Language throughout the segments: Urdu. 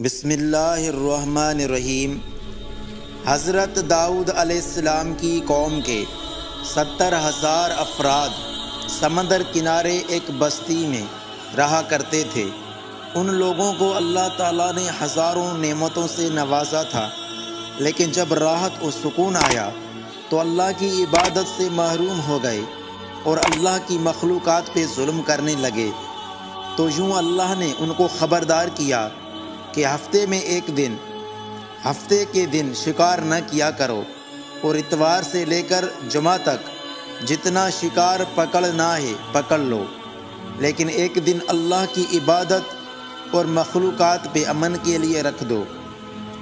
بسم اللہ الرحمن الرحیم۔ حضرت داؤد علیہ السلام کی قوم کے 70,000 افراد سمندر کنارے ایک بستی میں رہا کرتے تھے۔ ان لوگوں کو اللہ تعالیٰ نے ہزاروں نعمتوں سے نوازا تھا، لیکن جب راحت و سکون آیا تو اللہ کی عبادت سے محروم ہو گئے اور اللہ کی مخلوقات پہ ظلم کرنے لگے۔ تو یوں اللہ نے ان کو خبردار کیا کہ ہفتے کے دن شکار نہ کیا کرو، اور اتوار سے لے کر جمعہ تک جتنا شکار پکڑنا ہے پکڑ لو، لیکن ایک دن اللہ کی عبادت اور مخلوقات پہ امن کے لیے رکھ دو۔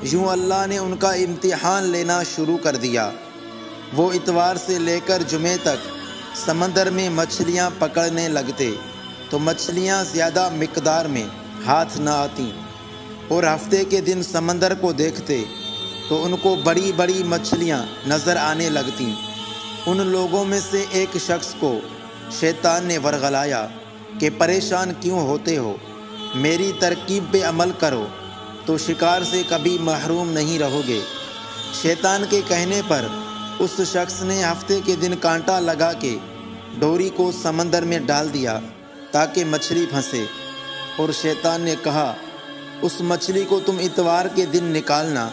یوں اللہ نے ان کا امتحان لینا شروع کر دیا۔ وہ اتوار سے لے کر جمعے تک سمندر میں مچھلیاں پکڑنے لگتے تو مچھلیاں زیادہ مقدار میں ہاتھ نہ آتیں، اور ہفتے کے دن سمندر کو دیکھتے تو ان کو بڑی بڑی مچھلیاں نظر آنے لگتیں۔ ان لوگوں میں سے ایک شخص کو شیطان نے ورغلایا کہ پریشان کیوں ہوتے ہو، میری ترکیب پہ عمل کرو تو شکار سے کبھی محروم نہیں رہو گے۔ شیطان کے کہنے پر اس شخص نے ہفتے کے دن کانٹا لگا کے ڈوری کو سمندر میں ڈال دیا تاکہ مچھلی پھنسے، اور شیطان نے کہا اس مچھلی کو تم اتوار کے دن نکالنا،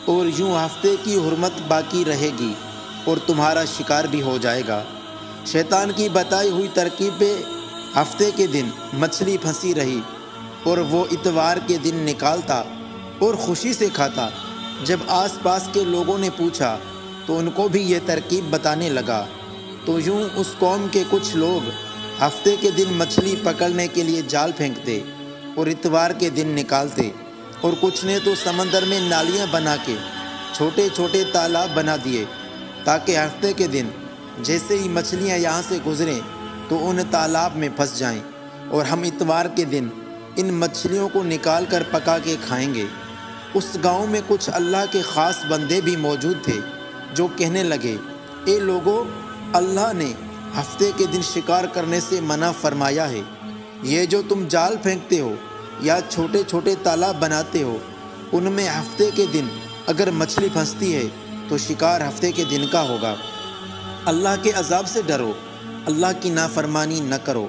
اور یوں ہفتے کی حرمت باقی رہے گی اور تمہارا شکار بھی ہو جائے گا۔ شیطان کی بتائی ہوئی ترکیب پہ ہفتے کے دن مچھلی پھنسی رہی، اور وہ اتوار کے دن نکالتا اور خوشی سے کھاتا۔ جب آس پاس کے لوگوں نے پوچھا تو ان کو بھی یہ ترکیب بتانے لگا۔ تو یوں اس قوم کے کچھ لوگ ہفتے کے دن مچھلی پکڑنے کے لیے جال پھینکتے اور اتوار کے دن نکالتے، اور کچھ نے تو سمندر میں نالیاں بنا کے چھوٹے چھوٹے تالاب بنا دیے تاکہ ہفتے کے دن جیسے ہی مچھلیاں یہاں سے گزریں تو ان تالاب میں پھنس جائیں، اور ہم اتوار کے دن ان مچھلیوں کو نکال کر پکا کے کھائیں گے۔ اس گاؤں میں کچھ اللہ کے خاص بندے بھی موجود تھے جو کہنے لگے، اے لوگو، اللہ نے ہفتے کے دن شکار کرنے سے منع فرمایا ہے۔ یہ جو تم جال پھینکتے ہو یا چھوٹے چھوٹے تالاب بناتے ہو، ان میں ہفتے کے دن اگر مچھلی پھنستی ہے تو شکار ہفتے کے دن کا ہوگا۔ اللہ کے عذاب سے ڈرو، اللہ کی نافرمانی نہ کرو۔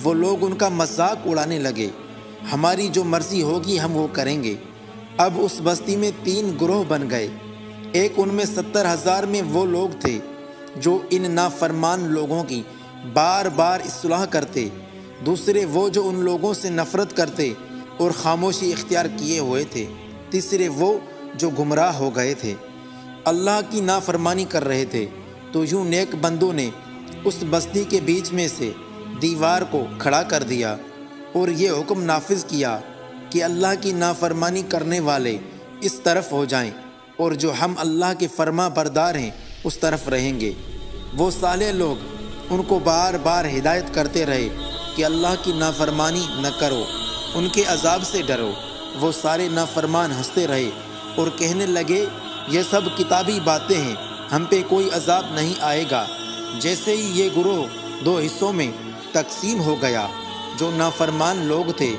وہ لوگ ان کا مذاق اڑانے لگے، ہماری جو مرضی ہوگی ہم وہ کریں گے۔ اب اس بستی میں 3 گروہ بن گئے۔ ایک ان میں 70,000 میں وہ لوگ تھے جو ان نافرمان لوگوں کی بار بار اصلاح کرتے، دوسرے وہ جو ان لوگوں سے نفرت کرتے اور خاموشی اختیار کیے ہوئے تھے، تیسرے وہ جو گمراہ ہو گئے تھے، اللہ کی نافرمانی کر رہے تھے۔ تو یوں نیک بندوں نے اس بستی کے بیچ میں سے دیوار کو کھڑا کر دیا اور یہ حکم نافذ کیا کہ اللہ کی نافرمانی کرنے والے اس طرف ہو جائیں، اور جو ہم اللہ کے فرما بردار ہیں اس طرف رہیں گے۔ وہ صالح لوگ ان کو بار بار ہدایت کرتے رہے کہ اللہ کی نافرمانی نہ کرو، ان کے عذاب سے ڈرو۔ وہ سارے نافرمان ہنستے رہے اور کہنے لگے، یہ سب کتابی باتیں ہیں، ہم پہ کوئی عذاب نہیں آئے گا۔ جیسے ہی یہ گروہ 2 حصوں میں تقسیم ہو گیا، جو نافرمان لوگ تھے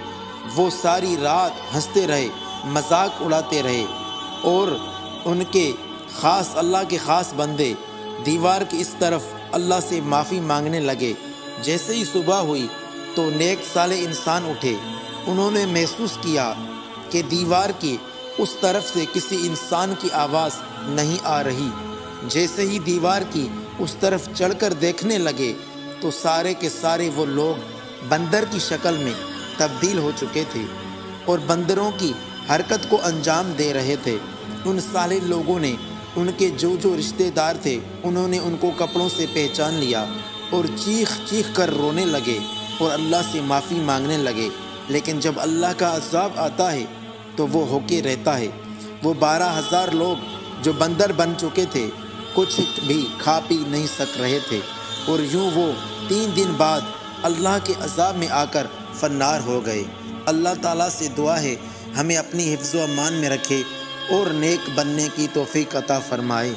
وہ ساری رات ہنستے رہے، مذاق اڑاتے رہے، اور ان کے اللہ کے خاص بندے دیوار کی اس طرف اللہ سے معافی مانگنے لگے۔ جیسے ہی صبح ہوئی تو نیک صالح انسان اٹھے، انہوں نے محسوس کیا کہ دیوار کی اس طرف سے کسی انسان کی آواز نہیں آ رہی۔ جیسے ہی دیوار کی اس طرف چڑھ کر دیکھنے لگے تو سارے کے سارے وہ لوگ بندر کی شکل میں تبدیل ہو چکے تھے اور بندروں کی حرکت کو انجام دے رہے تھے۔ ان صالح لوگوں نے ان کے جو رشتہ دار تھے انہوں نے ان کو کپڑوں سے پہچان لیا اور چیخ چیخ کر رونے لگے اور اللہ سے معافی مانگنے لگے۔ لیکن جب اللہ کا عذاب آتا ہے تو وہ ہو کے رہتا ہے۔ وہ 12,000 لوگ جو بندر بن چکے تھے کچھ بھی کھا پی نہیں سک رہے تھے، اور یوں وہ 3 دن بعد اللہ کے عذاب میں آ کر فنار ہو گئے۔ اللہ تعالیٰ سے دعا ہے ہمیں اپنی حفظ و امان میں رکھے اور نیک بننے کی توفیق عطا فرمائے۔